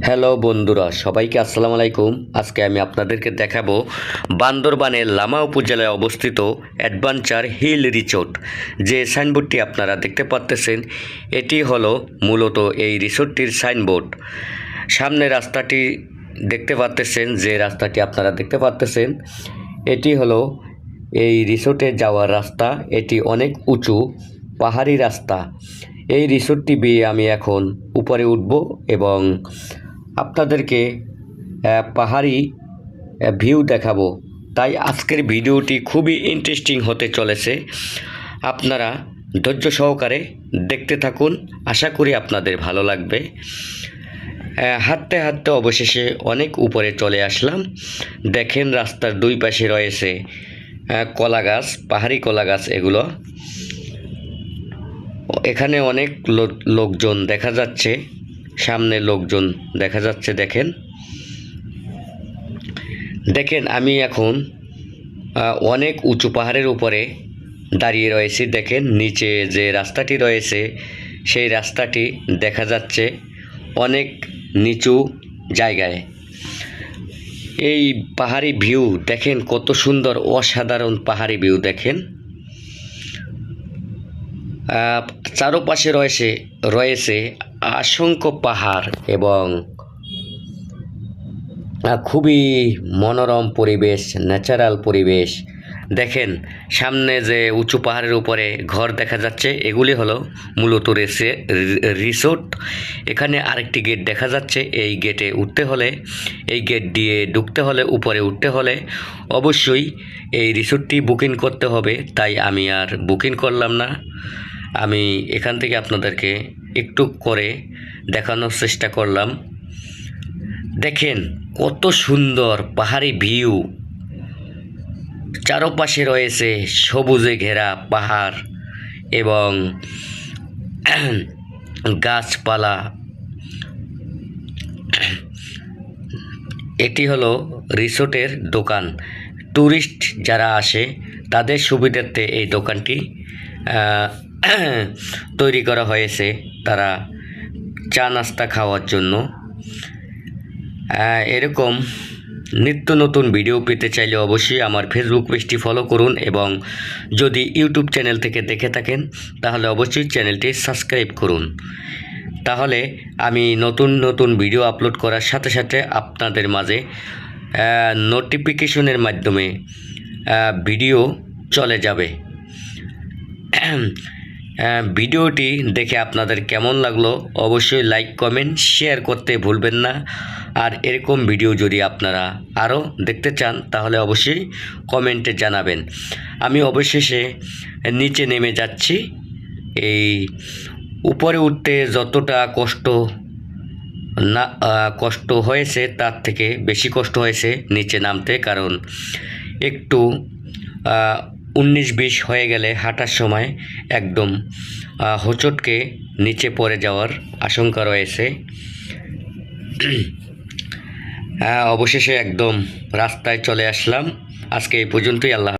Hello বন্ধুরা, সবাইকে আসসালামু আলাইকুম। আজকে আমি আপনাদেরকে দেখাবো বান্দরবানের লামা উপজেলায় অবস্থিত অ্যাডভেঞ্চার হিল রিসোর্ট। যে সাইনবোর্ডটি আপনারা দেখতে পাচ্ছেন, এটি হলো মূলত এই রিসোর্টটির সাইনবোর্ড। সামনে রাস্তাটি দেখতে পাচ্ছেন, যে রাস্তাটি আপনারা দেখতে পাচ্ছেন, এটি হলো এই রিসোর্টে যাওয়ার রাস্তা। এটি অনেক উঁচু পাহাড়ি রাস্তা। এই রিসোর্টটি বেয়ে আমি এখন উপরে উঠব এবং আপনাদেরকে পাহাড়ি ভিউ দেখাবো। তাই আজকের ভিডিওটি খুবই ইন্টারেস্টিং হতে চলেছে। আপনারা ধৈর্য সহকারে দেখতে থাকুন, আশা করি আপনাদের ভালো লাগবে। হাঁটতে হাঁটতে অবশেষে অনেক উপরে চলে আসলাম। দেখেন রাস্তার দুই পাশে রয়েছে কলা গাছ, পাহাড়ি কলা গাছ এগুলো। এখানে অনেক লোকজন দেখা যাচ্ছে, সামনে লোকজন দেখা যাচ্ছে। দেখেন আমি এখন অনেক উঁচু পাহাড়ের উপরে দাঁড়িয়ে রয়েছি। দেখেন নিচে যে রাস্তাটি রয়েছে, সেই রাস্তাটি দেখা যাচ্ছে অনেক নিচু জায়গায়। এই পাহাড়ি ভিউ দেখেন, কত সুন্দর, অসাধারণ পাহাড়ি ভিউ দেখেন। চারপাশে রয়েছে অসংখ্য পাহাড় এবং খুবই মনোরম পরিবেশ, ন্যাচারাল পরিবেশ। দেখেন সামনে যে উঁচু পাহাড়ের উপরে ঘর দেখা যাচ্ছে, এগুলি হলো মূলত রিসোর্ট। এখানে আরেকটি গেট দেখা যাচ্ছে। এই গেটে উঠতে হলে, এই গেট দিয়ে ঢুকতে হলে, উপরে উঠতে হলে অবশ্যই এই রিসোর্টটি বুকিং করতে হবে। তাই আমি আর বুকিং করলাম না। আমি এখান থেকে আপনাদেরকে একটু করে দেখানোর চেষ্টা করলাম। দেখেন কত সুন্দর পাহাড়ি ভিউ, চারপাশে রয়েছে সবুজে ঘেরা পাহাড় এবং গাছপালা। এটি হলো রিসোর্টের দোকান। ট্যুরিস্ট যারা আসে তাদের সুবিধার্থে এই দোকানটি তৈরি করা হয়েছে, তারা চা নাস্তা খাওয়ার জন্য। এরকম নিত্য নতুন ভিডিও পেতে চাইলে অবশ্যই আমার ফেসবুক পেজটি ফলো করুন এবং যদি ইউটিউব চ্যানেল থেকে দেখে থাকেন তাহলে অবশ্যই চ্যানেলটি সাবস্ক্রাইব করুন। তাহলে আমি নতুন নতুন ভিডিও আপলোড করার সাথে সাথে আপনাদের মাঝে নোটিফিকেশনের মাধ্যমে ভিডিও চলে যাবে। ভিডিওটি দেখে আপনাদের কেমন লাগলো অবশ্যই লাইক, কমেন্ট, শেয়ার করতে ভুলবেন না। আর এরকম ভিডিও যদি আপনারা আরও দেখতে চান তাহলে অবশ্যই কমেন্টে জানাবেন। আমি অবশেষে নিচে নেমে যাচ্ছি। এই উপরে উঠতে যতটা কষ্ট হয়েছে তার থেকে বেশি কষ্ট হয়েছে নিচে নামতে, কারণ একটু 19-20 হয়ে গেলে হাঁটার সময় একদম হোঁচটকে নিচে পড়ে যাওয়ার আশঙ্কা রয়েছে। অবশেষে একদম রাস্তায় চলে আসলাম। আজকে এই পর্যন্তই। আল্লাহ।